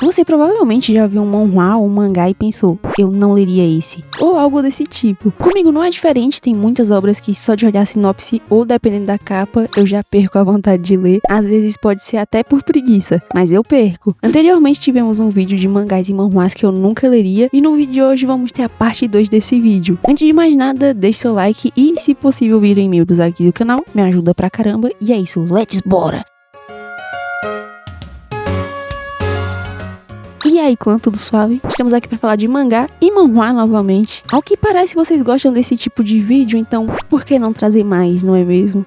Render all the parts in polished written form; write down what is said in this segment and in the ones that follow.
Você provavelmente já viu um manhwa ou um mangá e pensou, eu não leria esse, ou algo desse tipo. Comigo não é diferente, tem muitas obras que só de olhar a sinopse ou dependendo da capa, eu já perco a vontade de ler. Às vezes pode ser até por preguiça, mas eu perco. Anteriormente tivemos um vídeo de mangás e manhwas que eu nunca leria, e no vídeo de hoje vamos ter a parte 2 desse vídeo. Antes de mais nada, deixe seu like e, se possível, virem membros aqui do canal, me ajuda pra caramba. E é isso, let's bora! E aí, clã, tudo suave? Estamos aqui para falar de mangá e manhwa novamente. Ao que parece, vocês gostam desse tipo de vídeo, então por que não trazer mais, não é mesmo?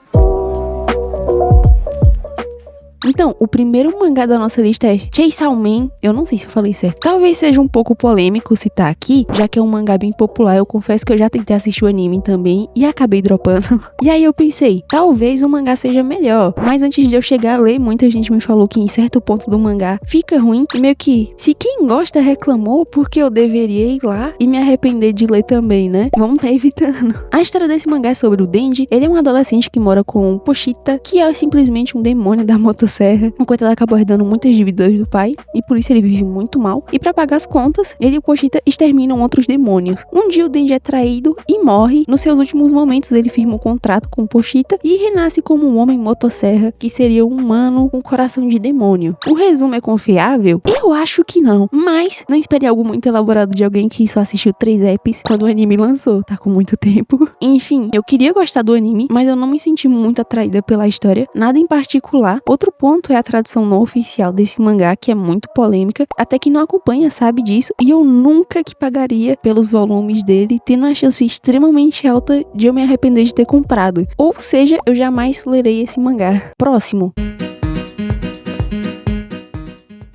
Então, o primeiro mangá da nossa lista é Chainsaw Man. Eu não sei se eu falei certo. Talvez seja um pouco polêmico citar aqui, já que é um mangá bem popular. Eu confesso que eu já tentei assistir o anime também e acabei dropando. E aí eu pensei, talvez o mangá seja melhor. Mas antes de eu chegar a ler, muita gente me falou que em certo ponto do mangá fica ruim. E meio que, se quem gosta reclamou, porque eu deveria ir lá e me arrepender de ler também, né? Vamos tá evitando. A história desse mangá é sobre o Denji. Ele é um adolescente que mora com o Pochita, que é simplesmente um demônio da motosserra. O coitado acabou herdando muitas dívidas do pai e por isso ele vive muito mal. E pra pagar as contas, ele e o Pochita exterminam outros demônios. Um dia o Denji é traído e morre. Nos seus últimos momentos ele firma um contrato com o Pochita e renasce como um homem motosserra, que seria um humano com coração de demônio. O resumo é confiável? Eu acho que não. Mas não espere algo muito elaborado de alguém que só assistiu 3 eps quando o anime lançou. Tá com muito tempo. Enfim, eu queria gostar do anime, mas eu não me senti muito atraída pela história. Nada em particular. Outro ponto é a tradução não oficial desse mangá, que é muito polêmica. Até quem não acompanha sabe disso. E eu nunca que pagaria pelos volumes dele, tendo uma chance extremamente alta de eu me arrepender de ter comprado. Ou seja, eu jamais lerei esse mangá. Próximo.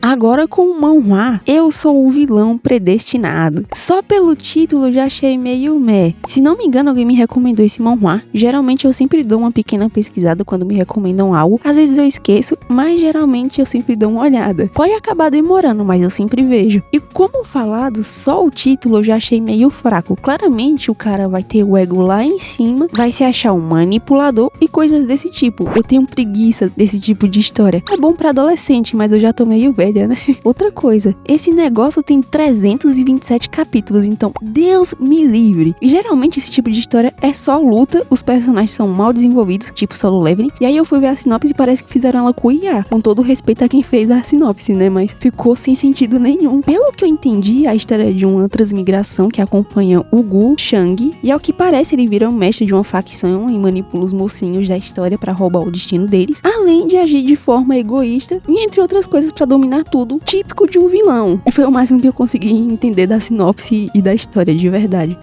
Agora com o manhwa, eu sou o vilão predestinado. Só pelo título já achei meio meh. Se não me engano, alguém me recomendou esse manhwa. Geralmente eu sempre dou uma pequena pesquisada quando me recomendam algo. Às vezes eu esqueço, mas geralmente eu sempre dou uma olhada. Pode acabar demorando, mas eu sempre vejo. E como falado, só o título eu já achei meio fraco. Claramente o cara vai ter o ego lá em cima, vai se achar um manipulador e coisas desse tipo. Eu tenho preguiça desse tipo de história. É bom pra adolescente, mas eu já tô meio velha, né? Outra coisa, esse negócio tem 327 capítulos, então Deus me livre. E geralmente esse tipo de história é só luta, os personagens são mal desenvolvidos, tipo Solo Leveling. E aí eu fui ver a sinopse e parece que fizeram ela com IA, com todo respeito a quem fez a sinopse, né? Mas ficou sem sentido nenhum. Pelo que eu entendi, a história é de uma transmigração que acompanha o Gu Shang, e ao que parece ele vira o mestre de uma facção e manipula os mocinhos da história pra roubar o destino deles, além de agir de forma egoísta e entre outras coisas pra dominar tudo, típico de um vilão. E foi o máximo que eu consegui entender da sinopse e da história de verdade.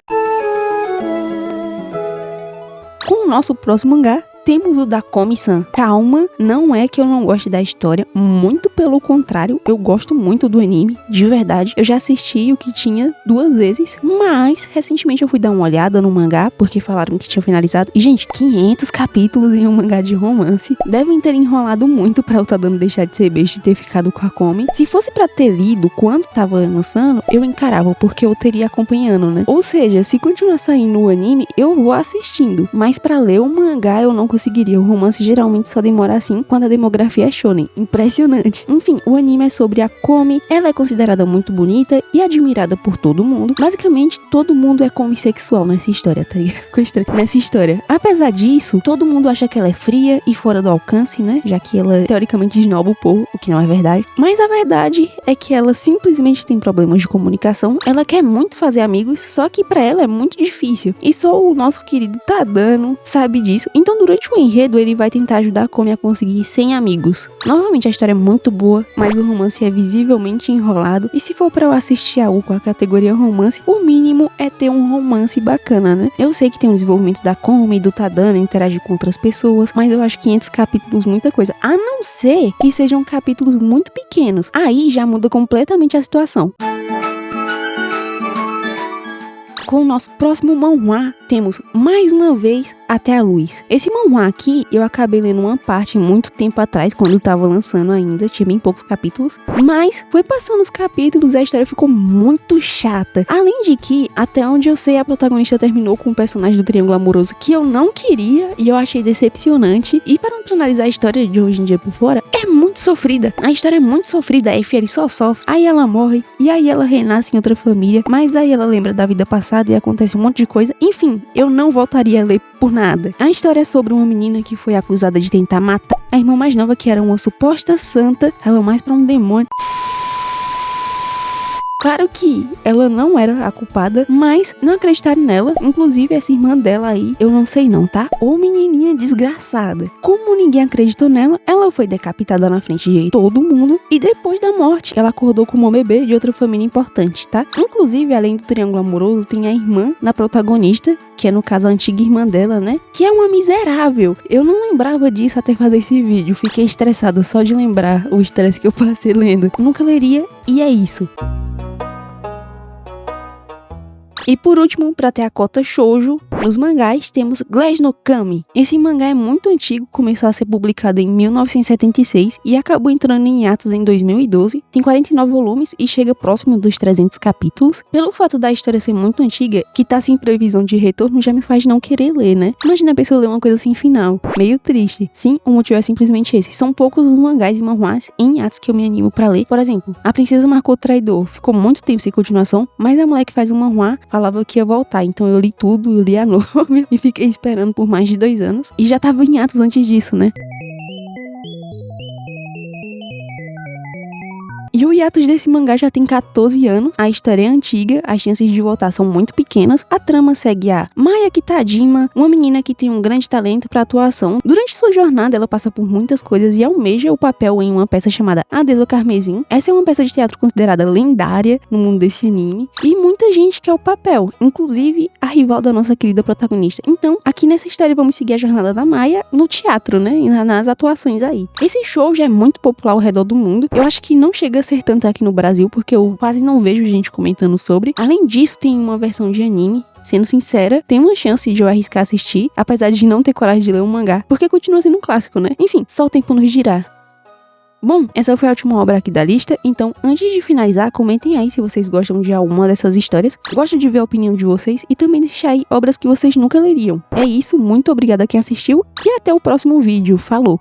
Com o nosso próximo mangá, temos o da Komi-san. Calma, não é que eu não goste da história, muito pelo contrário, eu gosto muito do anime, de verdade. Eu já assisti o que tinha 2 vezes, mas recentemente eu fui dar uma olhada no mangá, porque falaram que tinha finalizado. E gente, 500 capítulos em um mangá de romance. Devem ter enrolado muito pra o Tadano deixar de ser besta e ter ficado com a Komi. Se fosse pra ter lido quando tava lançando, eu encarava, porque eu teria acompanhando, né? Ou seja, se continuar saindo o anime, eu vou assistindo. Mas pra ler o mangá eu não conseguiria. O romance geralmente só demora assim quando a demografia é shonen. Impressionante. Enfim, o anime é sobre a Komi. Ela é considerada muito bonita e admirada por todo mundo. Basicamente, todo mundo é komissexual nessa história, tá ligado? Nessa história. Apesar disso, todo mundo acha que ela é fria e fora do alcance, né? Já que ela teoricamente esnoba o povo, o que não é verdade. Mas a verdade é que ela simplesmente tem problemas de comunicação. Ela quer muito fazer amigos, só que pra ela é muito difícil. E só o nosso querido Tadano sabe disso. Então, durante o enredo, ele vai tentar ajudar a Komi a conseguir 100 amigos. Novamente, a história é muito boa, mas o romance é visivelmente enrolado. E se for pra eu assistir algo com a categoria romance, o mínimo é ter um romance bacana, né? Eu sei que tem um desenvolvimento da Komi e do Tadano, interagir com outras pessoas, mas eu acho 500 capítulos muita coisa. A não ser que sejam capítulos muito pequenos. Aí já muda completamente a situação. Com o nosso próximo manhwa, temos mais uma vez até a luz. Esse manhwa aqui, eu acabei lendo uma parte muito tempo atrás, quando tava lançando ainda, tinha bem poucos capítulos, mas foi passando os capítulos e a história ficou muito chata. Além de que, até onde eu sei, a protagonista terminou com um personagem do triângulo amoroso que eu não queria e eu achei decepcionante. E para não analisar a história de hoje em dia por fora, é muito sofrida. A história é muito sofrida, a Effie ele só sofre, aí ela morre, e aí ela renasce em outra família, mas aí ela lembra da vida passada e acontece um monte de coisa. Enfim, eu não voltaria a ler por nada. A história é sobre uma menina que foi acusada de tentar matar a irmã mais nova, que era uma suposta santa, tava mais pra um demônio. Claro que ela não era a culpada, mas não acreditaram nela. Inclusive, essa irmã dela aí, eu não sei não, tá? Ô menininha desgraçada. Como ninguém acreditou nela, ela foi decapitada na frente de todo mundo. E depois da morte, ela acordou como um bebê de outra família importante, tá? Inclusive, além do triângulo amoroso, tem a irmã da protagonista, que é no caso a antiga irmã dela, né? Que é uma miserável. Eu não lembrava disso até fazer esse vídeo. Fiquei estressada só de lembrar o estresse que eu passei lendo. Nunca leria, e é isso. E por último, para ter a cota shoujo, nos mangás temos Glass no Kami. Esse mangá é muito antigo, começou a ser publicado em 1976 e acabou entrando em hiatus em 2012. Tem 49 volumes e chega próximo dos 300 capítulos. Pelo fato da história ser muito antiga, que tá sem previsão de retorno, já me faz não querer ler, né? Imagina a pessoa ler uma coisa sem final. Meio triste. Sim, o motivo é simplesmente esse. São poucos os mangás e manhwas em hiatus que eu me animo pra ler. Por exemplo, A Princesa Marcou o Traidor. Ficou muito tempo sem continuação, mas a mulher que faz um manhwa falava que ia voltar, então eu li tudo, eu li a nova e fiquei esperando por mais de 2 anos. E já tava em hiatus antes disso, né? E o hiatus desse mangá já tem 14 anos, a história é antiga, as chances de voltar são muito pequenas. A trama segue a Maya Kitajima, uma menina que tem um grande talento para atuação. Durante sua jornada, ela passa por muitas coisas e almeja o papel em uma peça chamada Adeso Carmesim. Essa é uma peça de teatro considerada lendária no mundo desse anime, e muita gente quer o papel, inclusive a rival da nossa querida protagonista. Então, aqui nessa história vamos seguir a jornada da Maya no teatro, né, e nas atuações aí. Esse show já é muito popular ao redor do mundo. Eu acho que não chega a ser tanto aqui no Brasil, porque eu quase não vejo gente comentando sobre. Além disso, tem uma versão de anime. Sendo sincera, tem uma chance de eu arriscar assistir, apesar de não ter coragem de ler um mangá, porque continua sendo um clássico, né? Enfim, só o tempo nos dirá. Bom, essa foi a última obra aqui da lista, então antes de finalizar, comentem aí se vocês gostam de alguma dessas histórias, gostam de ver a opinião de vocês e também deixar aí obras que vocês nunca leriam. É isso, muito obrigada a quem assistiu e até o próximo vídeo, falou!